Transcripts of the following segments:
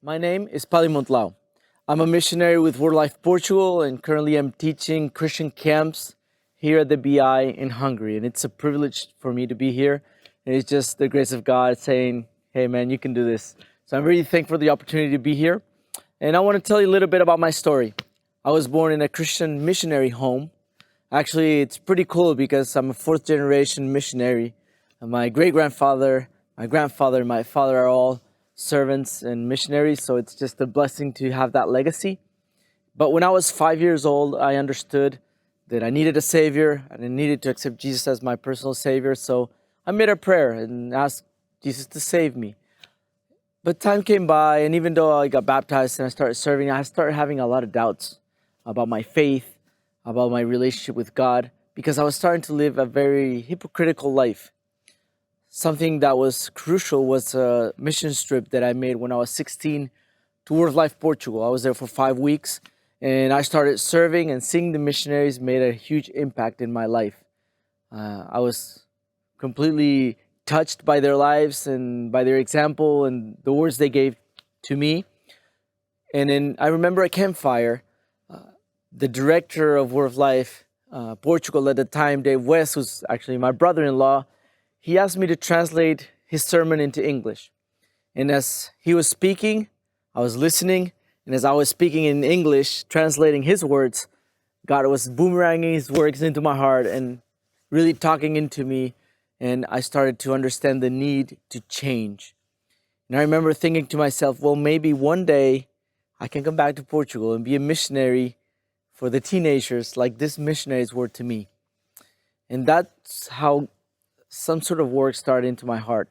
My name is Pali Montllau. I'm a missionary with World Life Portugal, and currently I'm teaching Christian camps here at the BI in Hungary. And it's a privilege for me to be here. And it's just the grace of God saying, hey man, you can do this. So I'm really thankful for the opportunity to be here. And I want to tell you a little bit about my story. I was born in a Christian missionary home. Actually, it's pretty cool because I'm a fourth generation missionary. My great grandfather, my grandfather, and my father are all servants and missionaries, so it's just a blessing to have that legacy. But when I was 5 years old, I understood that I needed a savior and I needed to accept Jesus as my personal savior. So I made a prayer and asked Jesus to save me. But time came by, and even though I got baptized and I started serving, I started having a lot of doubts about my faith, about my relationship with God, because I was starting to live a very hypocritical life. Something that was crucial was a mission trip that I made when I was 16 to World Life Portugal. I was there for 5 weeks, and I started serving, and seeing the missionaries made a huge impact in my life. I was completely touched by their lives and by their example and the words they gave to me. And then I remember a campfire, the director of World Life Portugal at the time, Dave West, who's actually my brother-in-law, he asked me to translate his sermon into English. And as he was speaking, I was listening. And as I was speaking in English, translating his words, God was boomeranging his words into my heart and really talking into me. And I started to understand the need to change. And I remember thinking to myself, well, maybe one day I can come back to Portugal and be a missionary for the teenagers like these missionaries were to me. And that's how some sort of work started into my heart.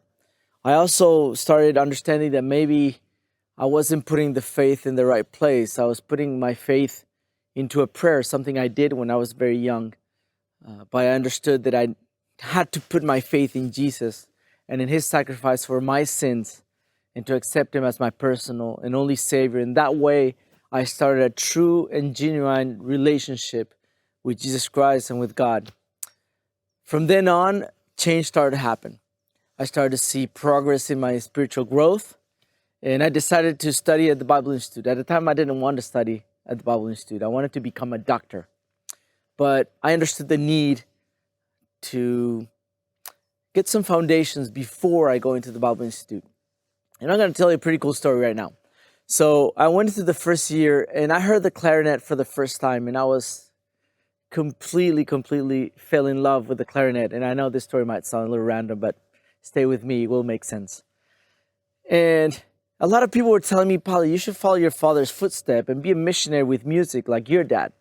I also started understanding that maybe I wasn't putting the faith in the right place. I was putting my faith into a prayer, something I did when I was very young. But I understood that I had to put my faith in Jesus and in his sacrifice for my sins and to accept him as my personal and only Savior. In that way, I started a true and genuine relationship with Jesus Christ and with God. From then on, change started to happen. I started to see progress in my spiritual growth, and I decided to study at the Bible Institute. At the time, I didn't want to study at the Bible Institute. I wanted to become a doctor. But I understood the need to get some foundations before I go into the Bible Institute. And I'm going to tell you a pretty cool story right now. So I went into the first year, and I heard the clarinet for the first time, and I was completely fell in love with the clarinet. And I know this story might sound a little random, but stay with me, it will make sense. And a lot of people were telling me, Pali, you should follow your father's footstep and be a missionary with music like your dad.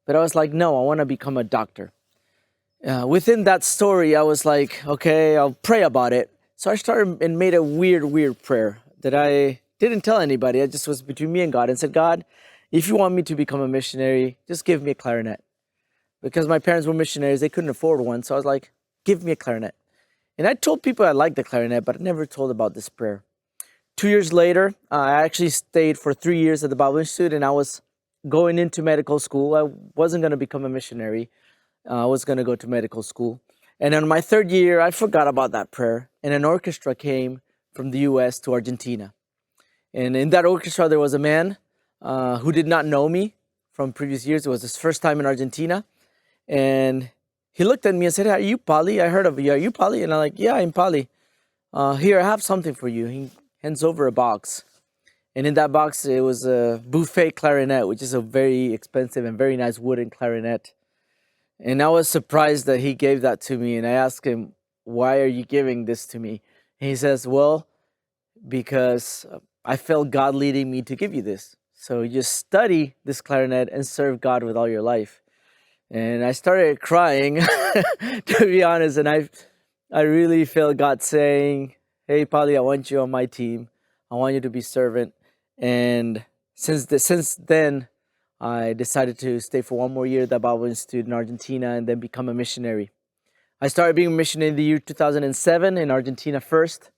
But I was like, no, I want to become a doctor. Within that story, I was like, okay, I'll pray about it. So I started and made a weird prayer that I didn't tell anybody. It just was between me and God, and said, God, if you want me to become a missionary, just give me a clarinet. Because my parents were missionaries, they couldn't afford one. So I was like, give me a clarinet. And I told people I liked the clarinet, but I never told about this prayer. 2 years later, I actually stayed for 3 years at the Bible Institute, and I was going into medical school. I wasn't going to become a missionary. I was going to go to medical school. And on my third year, I forgot about that prayer. And an orchestra came from the US to Argentina. And in that orchestra, there was a man who did not know me from previous years. It was his first time in Argentina. And he looked at me and said, are you Pali? I heard of you. Are you Pali? And I'm like, yeah, I'm Pali. Here, I have something for you. He hands over a box. And in that box, it was a buffet clarinet, which is a very expensive and very nice wooden clarinet. And I was surprised that he gave that to me. And I asked him, why are you giving this to me? And he says, well, because I felt God leading me to give you this. So you just study this clarinet and serve God with all your life. And I started crying, to be honest. And I really felt God saying, hey, Pali, I want you on my team. I want you to be servant. And since then, I decided to stay for one more year at the Bible Institute in Argentina and then become a missionary. I started being a missionary in the year 2007 in Argentina first.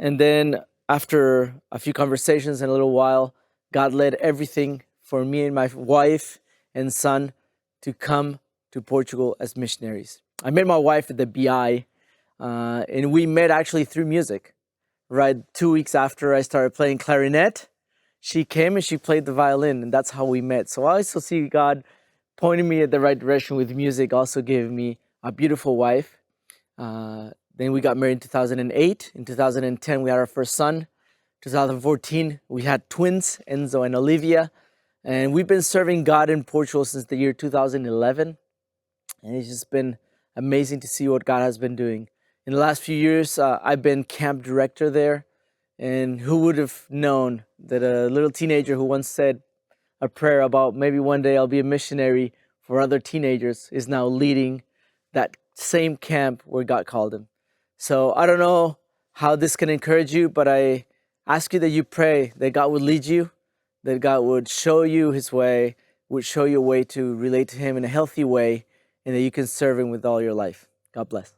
And then after a few conversations and a little while, God led everything for me and my wife and son to come to Portugal as missionaries. I met my wife at the BI, and we met actually through music. Right, 2 weeks after I started playing clarinet, she came and she played the violin, and that's how we met. So I also see God pointing me at the right direction with music, also giving me a beautiful wife. Then we got married in 2008. In 2010, we had our first son. 2014, we had twins, Enzo and Olivia. And we've been serving God in Portugal since the year 2011. And it's just been amazing to see what God has been doing. In the last few years, I've been camp director there. And who would have known that a little teenager who once said a prayer about maybe one day I'll be a missionary for other teenagers is now leading that same camp where God called him. So I don't know how this can encourage you, but I ask you that you pray that God would lead you, that God would show you his way, would show you a way to relate to him in a healthy way, and that you can serve him with all your life. God bless.